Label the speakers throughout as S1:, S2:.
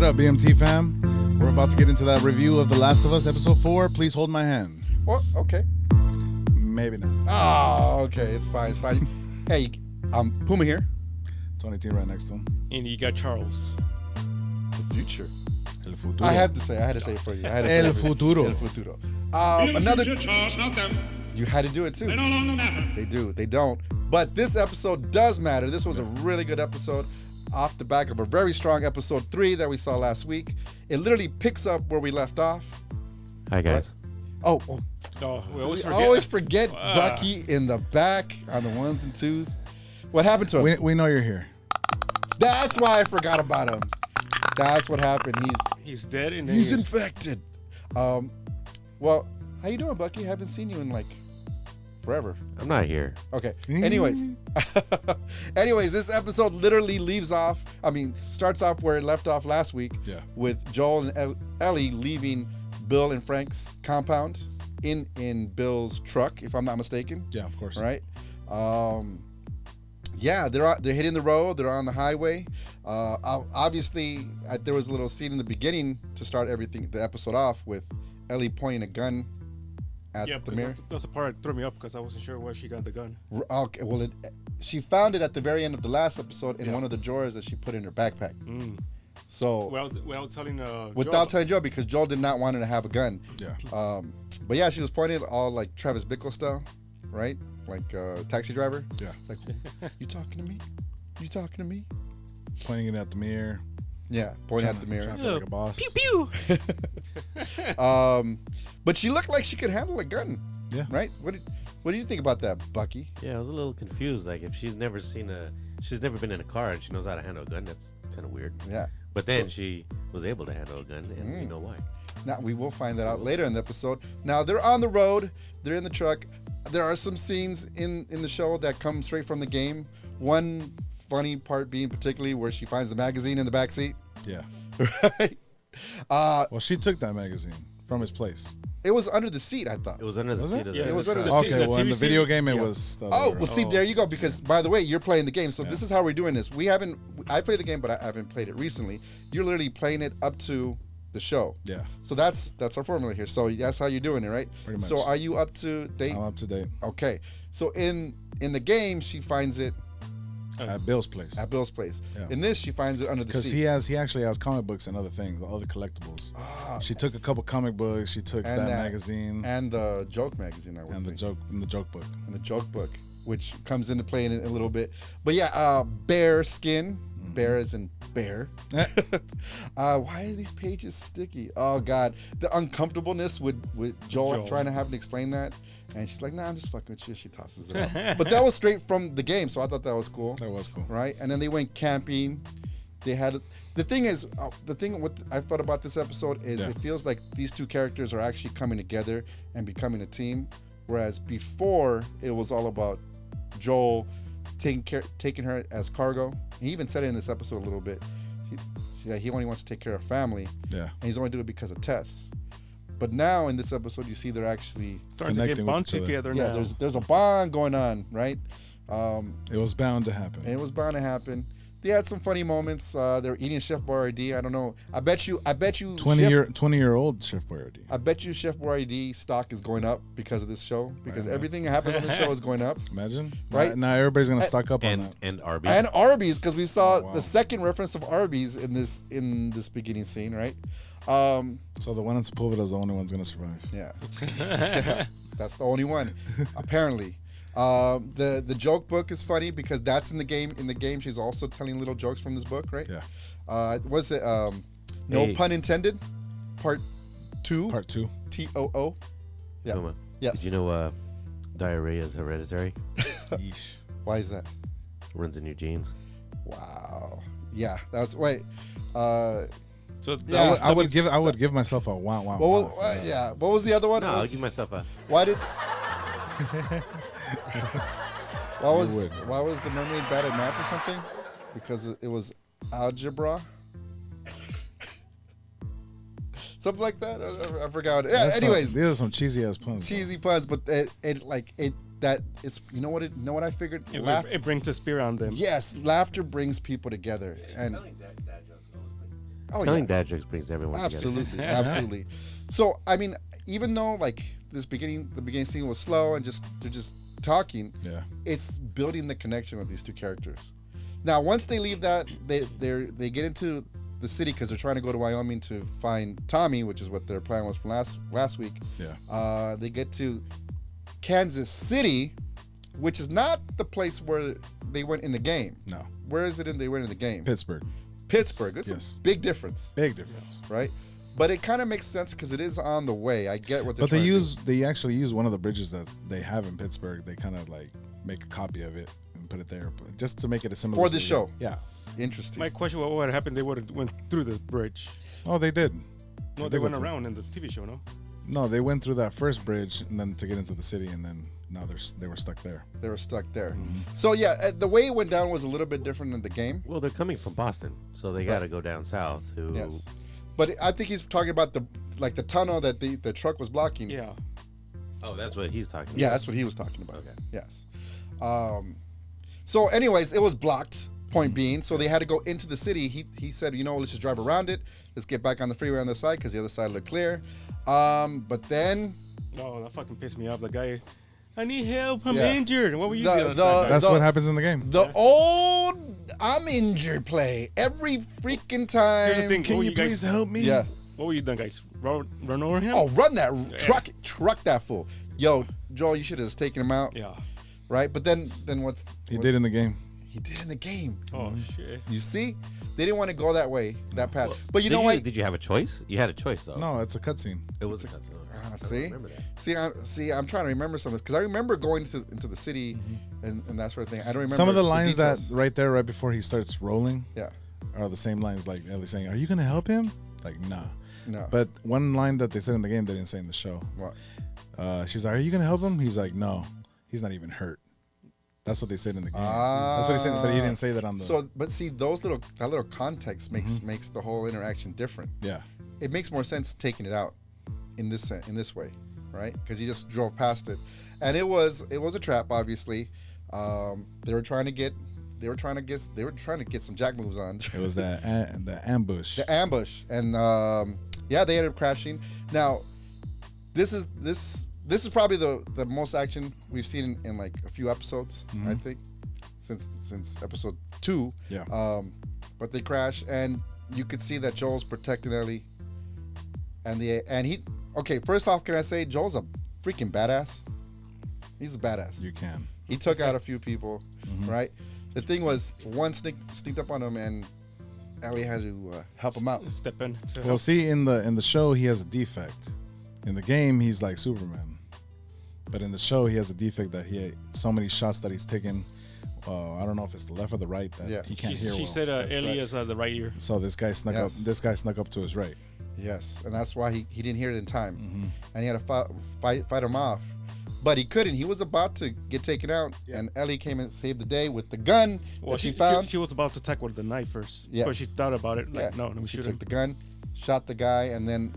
S1: up, BMT fam? We're about to get into that review of The Last of Us, Episode 4. Please hold my hand.
S2: Well, okay.
S1: Maybe not.
S2: Oh, okay. It's fine. It's fine. Hey, Puma here.
S1: Tony T right next to him.
S3: And you got Charles.
S2: The future.
S1: El futuro.
S2: I had to say it for you.
S1: El futuro.
S2: El futuro. Another.
S4: Charles, not them.
S2: You had to do it too.
S4: They no longer matter.
S2: They do. They don't. But this episode does matter. This was a really good episode off the back of a very strong episode 3 that we saw last week. It literally picks up where we left off.
S5: Hi, guys.
S2: Oh,
S3: We
S2: always forget Bucky in the back on the ones and twos. What happened to him?
S1: We know you're here.
S2: That's why I forgot about him. That's what happened.
S3: He's dead and
S2: He's infected. Well, how you doing, Bucky? Haven't seen you in like forever.
S5: I'm not here.
S2: Okay. Anyways, this episode literally starts off where it left off last week.
S1: Yeah. With
S2: Joel and Ellie leaving Bill and Frank's compound in Bill's truck, if I'm not mistaken.
S1: Yeah, of course.
S2: Right. Yeah, they're hitting the road. They're on the highway. Obviously, there was a little scene in the beginning to start the episode off with Ellie pointing a gun at the mirror.
S3: That's the part that threw me up because I wasn't sure where she got the gun.
S2: Okay, well, she found it at the very end of the last episode in one of the drawers that she put in her backpack. So
S3: without telling
S2: Joel, because Joel did not want her to have a gun.
S1: Yeah.
S2: But yeah, she was pointing it all like Travis Bickle style, right? Like Taxi Driver.
S1: Yeah.
S2: It's like, you talking to me? You talking to me?
S1: Pointing it at the mirror.
S2: Yeah, pointing at the mirror.
S1: Trying to feel like a boss.
S3: Pew pew.
S2: But she looked like she could handle a gun.
S1: Yeah.
S2: Right? What do you think about that, Bucky?
S5: Yeah, I was a little confused. Like, if she's never been in a car and she knows how to handle a gun, that's kind of weird.
S2: Yeah.
S5: But then she was able to handle a gun, and you know why.
S2: Now, we will find that out later in the episode. Now, they're on the road. They're in the truck. There are some scenes in the show that come straight from the game. One funny part being particularly where she finds the magazine in the backseat.
S1: Yeah.
S2: Right?
S1: Well, she took that magazine from his place.
S2: It was under the seat, I thought.
S5: It was under the seat of the
S2: it was under the
S5: truck.
S2: seat.
S1: Okay, well, in the video game, it was...
S2: See, there you go. Because, by the way, you're playing the game. So this is how we're doing this. I played the game, but I haven't played it recently. You're literally playing it up to the show.
S1: Yeah.
S2: So that's our formula here. So that's how you're doing it, right?
S1: Pretty much.
S2: So are you up to date?
S1: I'm up to date.
S2: Okay. So in the game, she finds it
S1: at Bill's place.
S2: At Bill's place.
S1: Yeah.
S2: In this, she finds it under the seat.
S1: Because he actually has comic books and other things, other collectibles. She took a couple comic books. She took that magazine
S2: and the joke magazine.
S1: The joke book.
S2: And the joke book, which comes into play in a little bit. But yeah, bear skin. Bear as in bear. Why are these pages sticky? Oh God, the uncomfortableness with Joel trying to have to explain that, and she's like, "Nah, I'm just fucking with you." She tosses it out. But that was straight from the game, so I thought that was cool.
S1: That was cool,
S2: right? And then they went camping. They had the thing what I thought about this episode is it feels like these two characters are actually coming together and becoming a team, whereas before it was all about Joel taking her as cargo. He even said it in this episode a little bit. He only wants to take care of family.
S1: Yeah.
S2: And he's only doing it because of Tess. But now in this episode, you see they're actually
S3: starting to get bond together now.
S2: Yeah, there's a bond going on, right?
S1: It was bound to happen.
S2: It was bound to happen. They had some funny moments. They were eating Chef Boyardee. I don't know. I bet you.
S1: 20-year-old Chef Boyardee.
S2: I bet you Chef Boyardee stock is going up because of this show. Because everything that happens on the show is going up.
S1: Imagine.
S2: Right
S1: Now everybody's gonna stock up on that.
S5: And Arby's.
S2: And Arby's, because we saw the second reference of Arby's in this beginning scene, right?
S1: So the one in Sepulveda is the only one's gonna survive.
S2: Yeah. That's the only one, apparently. The joke book is funny because that's in the game. In the game, she's also telling little jokes from this book, right?
S1: Yeah.
S2: What's it? No pun intended. Part 2.
S1: Part 2.
S2: TOO. Yeah.
S5: Puma,
S2: Yes.
S5: did you know diarrhea is hereditary?
S1: Yeesh.
S2: Why is that?
S5: Runs in your genes.
S2: Wow. Yeah. That's wait.
S3: So
S1: I would give myself a wow.
S2: Yeah. What was the other one?
S5: No, I'll give myself a.
S2: Why did? Why was the mermaid bad at math or something? Because it was algebra. Something like that. I forgot. Yeah. Anyways,
S1: these are some cheesy ass puns.
S2: Cheesy puns, but it's you know what I figured.
S3: It brings the spirit on them.
S2: Yes, laughter brings people together, and Oh,
S5: Telling
S2: yeah.
S5: dad jokes brings everyone together.
S2: Absolutely, absolutely. So I mean, even though like the beginning scene was slow and they're just talking,
S1: Yeah.
S2: it's building the connection with these two characters. Now, once they leave that, they get into the city because they're trying to go to Wyoming to find Tommy, which is what their plan was from last week.
S1: Yeah.
S2: They get to Kansas City, which is not the place where they went in the game.
S1: No.
S2: Where is it they went in the game?
S1: Pittsburgh.
S2: Pittsburgh. That's
S1: Yes.
S2: a big difference,
S1: Big difference.
S2: right? But it kind of makes sense because it is on the way. I get what they're
S1: But
S2: trying to do.
S1: they actually use one of the bridges that they have in Pittsburgh. They kind of like make a copy of it and put it there, but just to make it a similar
S2: For the show.
S1: Yeah.
S2: Interesting.
S3: My question: what would have happened? They would have went through the bridge.
S1: Oh, they did.
S3: No, they went around in the TV show. No.
S1: No, they went through that first bridge and then to get into the city, and then now they were stuck there.
S2: They were stuck there.
S1: Mm-hmm.
S2: So yeah, the way it went down was a little bit different than the game.
S5: Well, they're coming from Boston, so they got to go down south.
S2: Yes. But I think he's talking about the tunnel that the truck was blocking.
S3: Yeah.
S5: Oh, that's what he's talking about.
S2: Yeah, that's what he was talking about.
S5: Okay.
S2: Yes. So anyways, it was blocked, point being. So they had to go into the city. He said, let's just drive around it. Let's get back on the freeway on the side because the other side looked clear. But then...
S3: No, that fucking pissed me off. The guy, I need help. I'm
S2: Yeah.
S3: injured. What were you
S2: The-
S3: doing?
S2: the-
S1: That's what happens in the game.
S2: The old I'm injured play. Every freaking time.
S3: Here's the thing.
S1: Can
S3: what
S1: you
S3: you guys,
S1: please help me?
S2: Yeah.
S3: What were you doing, guys? Run over him?
S2: Oh, run that. Truck that fool. Yo, Joel, you should have just taken him out.
S3: Yeah.
S2: Right? But then
S1: He did in the game.
S2: He did in the game.
S3: Oh shit.
S2: You see? They didn't want to go that way, that path. But you know what?
S5: Did you have a choice? You had a choice, though.
S1: No, it's a cutscene.
S5: It was a cutscene. I don't
S2: See?
S5: remember that.
S2: See, I'm trying to remember some of this because I remember going into the city and that sort of thing. I don't remember
S1: Some of the lines that
S2: details.
S1: right there, right before he starts rolling,
S2: Yeah.
S1: are the same lines like Ellie saying, "Are you gonna help him?" Like, nah.
S2: No.
S1: But one line that they said in the game, they didn't say in the show.
S2: What?
S1: She's like, "Are you gonna help him?" He's like, "No, he's not even hurt." That's what they said in the game. That's what he said, but he didn't say that on the.
S2: So, but see, that little context makes the whole interaction different.
S1: Yeah.
S2: It makes more sense taking it out in this way, right? Because he just drove past it, and it was a trap. Obviously, they were trying to get some jack moves on.
S1: It was the ambush.
S2: The ambush, and yeah, they ended up crashing. Now, this is probably the most action we've seen in like a few episodes, I think, since episode 2.
S1: Yeah.
S2: But they crash, and you could see that Joel's protecting Ellie, and he. Okay, first off, can I say Joel's a freaking badass? He's a badass.
S1: You can.
S2: He took out a few people, right? The thing was, one sneaked up on him, and Ellie had to help him out.
S3: Step in. To
S1: Well,
S3: help.
S1: see, in the show, he has a defect. In the game, he's like Superman. But in the show, he has a defect that he had so many shots that he's taken. I don't know if it's the left or the right that he can't hear
S3: She
S1: well.
S3: said Ellie
S2: right.
S3: is the right ear.
S1: So this guy snuck
S2: Yes.
S1: up. This guy snuck up to his right.
S2: Yes, and that's why he didn't hear it in time, and he had to fight him off, but he couldn't. He was about to get taken out, and Ellie came and saved the day with the gun that she found.
S3: She was about to attack with the knife first.
S2: Yes.
S3: But she thought about it. Like,
S2: Yeah.
S3: no, let me
S2: She
S3: shoot
S2: took
S3: him.
S2: the gun, shot the guy, and then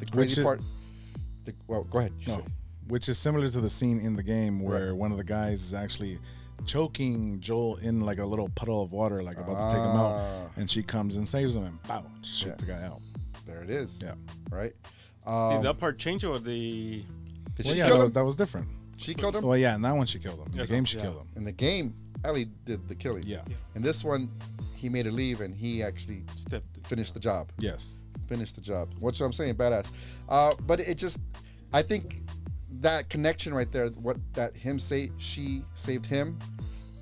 S2: the crazy part. Well, go ahead. You
S1: No,
S2: say.
S1: which is similar to the scene in the game where one of the guys is actually choking Joel in like a little puddle of water, like about to take him out, and she comes and saves him and pow, shoot the guy out.
S2: There it is.
S1: Yeah.
S2: Right.
S3: Did that part change or the?
S2: Did
S1: Well,
S2: she
S1: yeah,
S2: kill him?
S1: that was different.
S2: She killed him.
S1: Well, yeah, in that one she killed him. In the
S3: Yes,
S1: game she
S3: yeah.
S1: killed him.
S2: In the game, Ellie did the killing.
S1: Yeah.
S2: In this one, he made her leave, and he actually finished the job.
S1: Yes.
S2: Finish the job. What's what I'm saying? Badass. But it just, I think that connection right there, she saved him,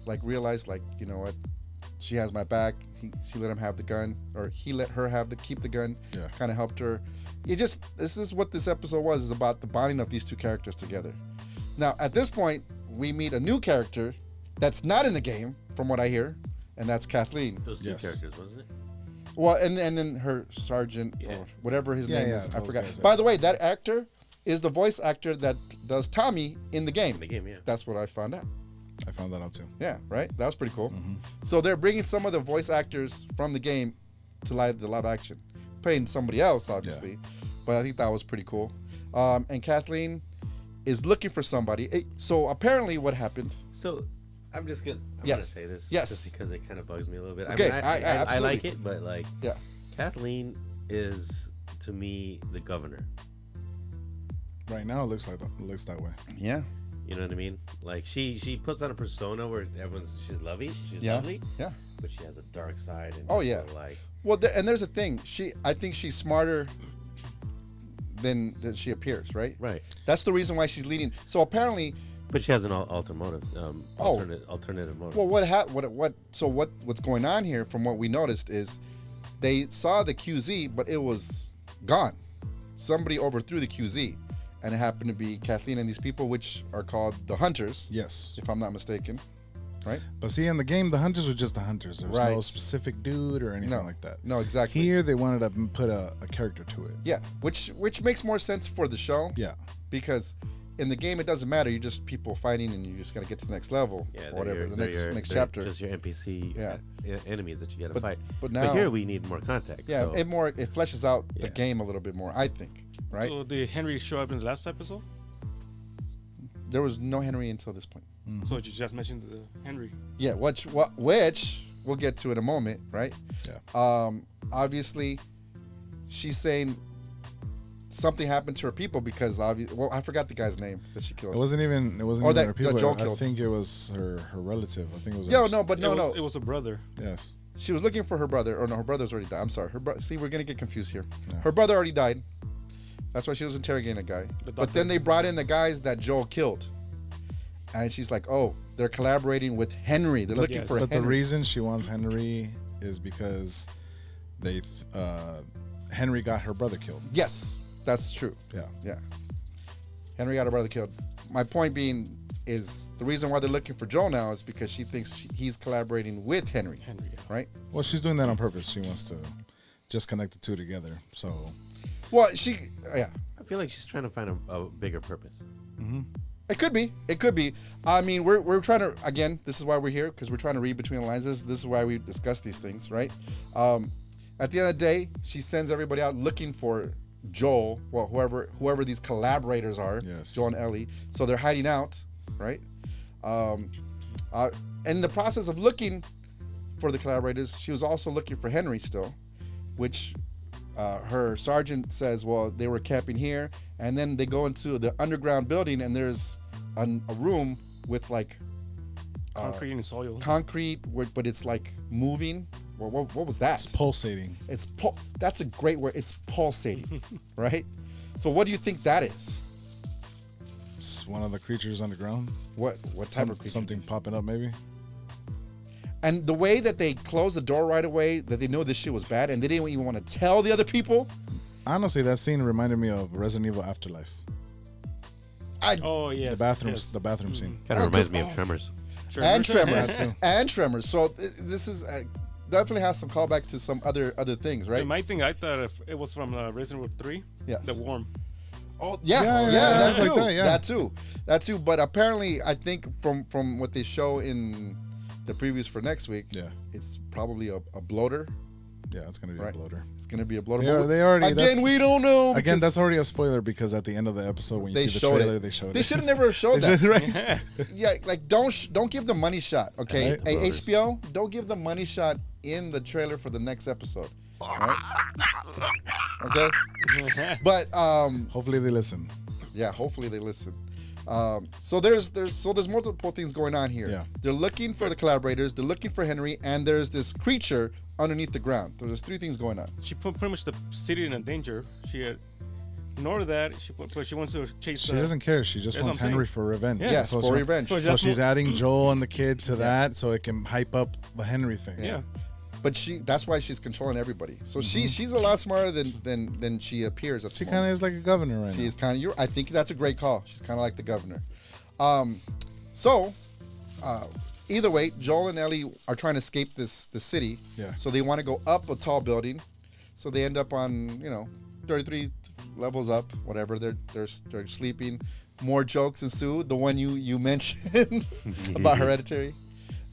S2: like realized like, you know what, she has my back. She let him have the gun, or he let her keep the gun.
S1: Yeah.
S2: Kind of helped her. This is what this episode is about, the bonding of these two characters together. Now at this point, we meet a new character that's not in the game, from what I hear, and that's Kathleen.
S5: Those two
S1: Yes.
S5: characters, wasn't it?
S2: Well, and then her sergeant
S5: Yeah.
S2: or whatever his
S1: Yeah,
S2: name
S1: yeah,
S2: is, I
S1: those
S2: forgot.
S1: guys, yeah.
S2: By the way, that actor is the voice actor that does Tommy in the game.
S5: In the game, yeah.
S2: That's what I found out.
S1: I found that out too.
S2: Yeah, right. That was pretty cool.
S1: Mm-hmm.
S2: So they're bringing some of the voice actors from the game to the live action, playing somebody else, obviously. But I think that was pretty cool. And Kathleen is looking for somebody. So apparently, what happened?
S5: So I'm just gonna
S2: Yes.
S5: say this
S2: Yes.
S5: just because it kind of bugs me a little bit.
S2: Okay,
S5: I mean, I
S2: absolutely.
S5: like it, but like
S2: Yeah.
S5: Kathleen is to me the governor.
S1: Right now, it looks that way.
S2: Yeah.
S5: You know what I mean? Like she puts on a persona where she's lovely, lovely.
S2: Yeah.
S5: But she has a dark side. And like.
S2: Well, and there's a thing. I think she's smarter than she appears. Right.
S5: Right.
S2: That's the reason why she's leading. So apparently.
S5: But she has an alternative motive.
S2: Well, what's going on here? From what we noticed is, they saw the QZ, but it was gone. Somebody overthrew the QZ. And it happened to be Kathleen and these people, which are called the Hunters.
S1: Yes.
S2: If I'm not mistaken. Right?
S1: But see, in the game, the Hunters were just the Hunters. There was no specific dude or anything like that.
S2: No, exactly.
S1: Here, they wanted to put a character to it.
S2: Yeah, which makes more sense for the show.
S1: Yeah.
S2: Because in the game, it doesn't matter. You're just people fighting, and you just got to get to the next level.
S5: Yeah,
S2: or whatever, the next chapter.
S5: Just your NPC enemies that you got to fight.
S2: But now,
S5: here, we need more context.
S2: Yeah, so. It fleshes out the game a little bit more, I think. Right?
S3: So did Henry show up in the last episode?
S2: There was no Henry until this point.
S3: Mm-hmm. So you just mentioned the Henry.
S2: Yeah, which we'll get to in a moment, right?
S1: Yeah.
S2: Obviously, she's saying something happened to her people because I forgot the guy's name that she killed.
S1: It wasn't even her people.
S2: Joe
S1: I
S2: killed.
S1: think it was her relative. I think it was.
S3: It was a brother.
S1: Yes.
S2: She was looking for her brother. Or no, her brother's already died. I'm sorry. See, we're gonna get confused here. Yeah. Her brother already died. That's why she was interrogating a guy. But then they brought in the guys that Joel killed. And she's like, oh, they're collaborating with Henry. They're looking for Henry.
S1: But the reason she wants Henry is because Henry got her brother killed.
S2: Yes, that's true.
S1: Yeah.
S2: Henry got her brother killed. My point being is the reason why they're looking for Joel now is because she thinks he's collaborating with Henry. Right?
S1: Well, she's doing that on purpose. She wants to just connect the two together. So...
S2: Well,
S5: I feel like she's trying to find a bigger purpose.
S1: Mm-hmm.
S2: It could be. I mean, we're trying to, again, this is why we're here, because we're trying to read between the lines. This is why we discuss these things, right? At the end of the day, she sends everybody out looking for Joel, well, whoever these collaborators are, Joel and Ellie. So they're hiding out, right? In the process of looking for the collaborators, she was also looking for Henry still, which... her sergeant says, well, they were camping here, and then they go into the underground building, and there's a room with like
S3: concrete and soil.
S2: Concrete, but it's like moving. Well, what was that?
S1: It's pulsating.
S2: That's a great word. It's pulsating, right? So what do you think that is?
S1: It's one of the creatures underground.
S2: What type of creature?
S1: Something popping up, maybe.
S2: And the way that they closed the door right away, that they know this shit was bad, and they didn't even want to tell the other people.
S1: Honestly, that scene reminded me of Resident Evil Afterlife.
S3: Yes.
S1: The bathroom scene.
S5: Kind of reminds me of Tremors.
S2: And Tremors. So this is definitely has some callback to some other things, right?
S3: And my thing, I thought it was from Resident Evil 3.
S2: Yes.
S3: The worm.
S2: Oh yeah, that too. But apparently, I think from what they show in the previews for next week, it's probably a bloater.
S1: Yeah, it's gonna be a bloater.
S2: It's gonna be a bloater.
S1: They already
S2: we don't know.
S1: Again, that's already a spoiler because at the end of the episode when you see the trailer, they showed it.
S2: They should have never showed that.
S1: Right?
S2: Yeah, like don't give the money shot, okay? Right? Hey, HBO, don't give the money shot in the trailer for the next episode. Right? Okay, but
S1: hopefully they listen.
S2: Yeah, hopefully they listen. So there's multiple things going on here.
S1: Yeah.
S2: They're looking for the collaborators. They're looking for Henry, and there's this creature underneath the ground. So there's three things going on.
S3: She put pretty much the city in a danger. She ignored that. She wants to chase.
S1: She doesn't care. She just wants Henry for revenge.
S2: Yeah, so for revenge.
S1: So she's adding Joel and the kid to that so it can hype up the Henry thing.
S3: Yeah.
S2: But that's why she's controlling everybody. So she's a lot smarter than she appears.
S1: She kind of is like a governor right now.
S2: She's kind of. I think that's a great call. She's kind of like the governor. Either way, Joel and Ellie are trying to escape the city.
S1: Yeah.
S2: So they want to go up a tall building. So they end up on 33 levels up. Whatever. They're sleeping. More jokes ensue. The one you mentioned about Hereditary.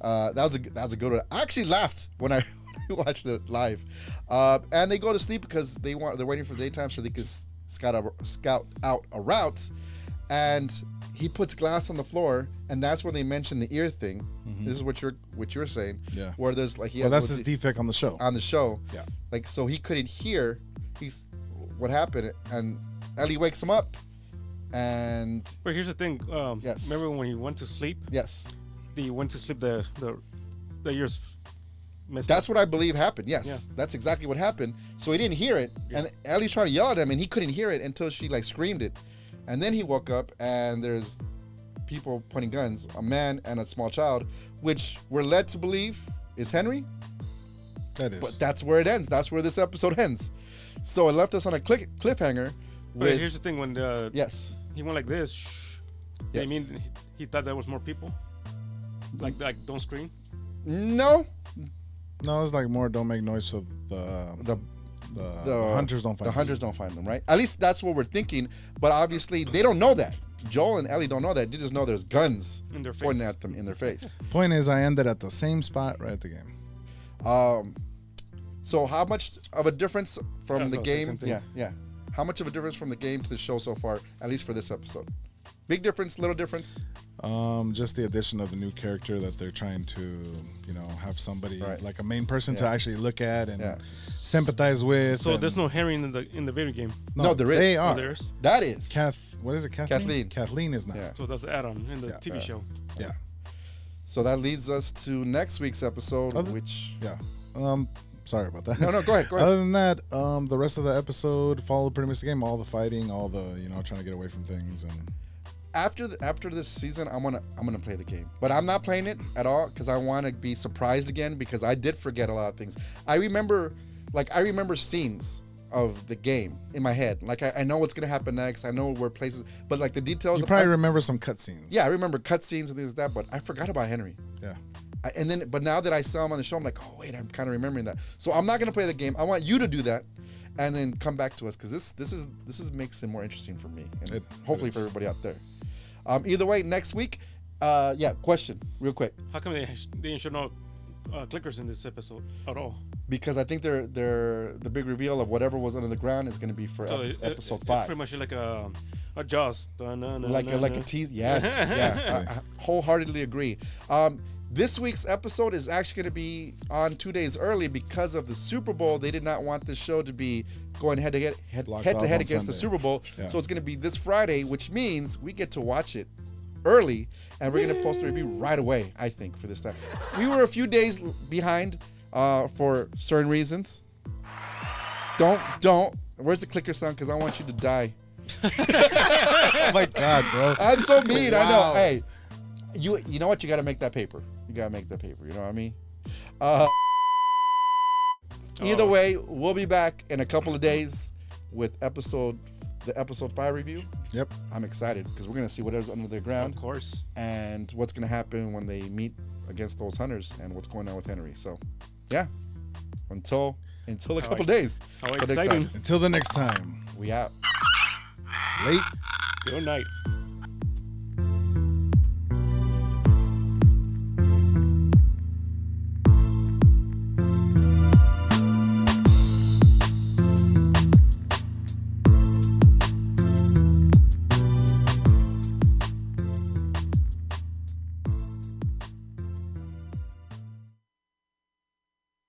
S2: That was a good one. I actually laughed when I watched it live. And they go to sleep because they're waiting for daytime so they can scout out a route. and he puts glass on the floor, and that's when they mention the ear thing. Mm-hmm. This is what you're saying.
S1: Yeah.
S2: Where there's like
S1: that's his defect on the show.
S2: On the show.
S1: Yeah.
S2: Like so he couldn't hear. What happened, and Ellie wakes him up, and.
S3: But here's the thing.
S2: Yes.
S3: Remember when he went to sleep?
S2: Yes.
S3: He went to sleep. The ears.
S2: That's what I believe happened. Yes, yeah. That's exactly what happened. So he didn't hear it, and Ellie's trying to yell at him, and he couldn't hear it until she like screamed it, and then he woke up, and there's people pointing guns, a man and a small child, which we're led to believe is Henry.
S1: That is.
S2: But that's where it ends. That's where this episode ends. So it left us on a cliffhanger.
S3: But here's the thing: when
S2: yes,
S3: he went like this.
S2: Yes.
S3: I mean, he thought there was more people. Like don't scream.
S2: No.
S1: No, it's like more don't make noise so the hunters don't find them.
S2: The hunters don't find them, right? At least that's what we're thinking. But obviously they don't know that. Joel and Ellie don't know that. They just know there's guns
S3: in their face.
S2: Pointing at them in their face.
S1: Point is, I ended at the same spot right at the game.
S2: So how much of a difference from the game? Yeah. How much of a difference from the game to the show so far, at least for this episode? Big difference, little difference?
S1: Just the addition of the new character that they're trying to, have somebody like a main person to actually look at and sympathize with.
S3: So there's no Henry in the video game.
S2: No, there is.
S1: They are.
S3: So there's.
S2: That is.
S1: What is it? Kathleen. Kathleen is not.
S2: Yeah.
S3: So that's the add-on in the TV show.
S1: Yeah.
S2: So that leads us to next week's episode, which.
S1: Yeah. Sorry about that.
S2: No, go ahead.
S1: Other than that, the rest of the episode followed pretty much the game. All the fighting, all the trying to get away from things and.
S2: After this season, I'm gonna play the game, but I'm not playing it at all because I want to be surprised again because I did forget a lot of things. I remember scenes of the game in my head. Like I know what's gonna happen next. I know where places, but like the details.
S1: You probably remember some cutscenes.
S2: Yeah, I remember cutscenes and things like that, but I forgot about Henry.
S1: Yeah.
S2: But now that I saw him on the show, I'm like, oh wait, I'm kind of remembering that. So I'm not gonna play the game. I want you to do that, and then come back to us because this makes it more interesting for me and hopefully for everybody out there. Either way, next week, question, real quick.
S3: How come they didn't show no clickers in this episode at all?
S2: Because I think they're the big reveal of whatever was under the ground is going to be for episode 5.
S3: It's pretty much like a Jaws.
S2: Like a tease. Yes. I wholeheartedly agree. This week's episode is actually going to be on 2 days early because of the Super Bowl. They did not want the show to be going head to head against
S1: Sunday.
S2: the Super Bowl.
S1: Yeah.
S2: So it's going to be this Friday, which means we get to watch it early, and we're going to post a review right away, I think, for this time. We were a few days behind for certain reasons. Don't. Where's the clicker sound? Because I want you to die.
S1: Oh, my God, bro.
S2: I'm so mean. Wow. I know. Hey, you know what? You got to make that paper. You got to make that paper. You know what I mean? Either way, we'll be back in a couple of days with the episode 5 review.
S1: Yep.
S2: I'm excited because we're going to see whatever's under the ground.
S3: Of course.
S2: And what's going to happen when they meet against those hunters and what's going on with Henry. So, yeah. Until a couple of days.
S3: How exciting.
S1: Until the next time.
S2: We out.
S1: Late.
S3: Good night.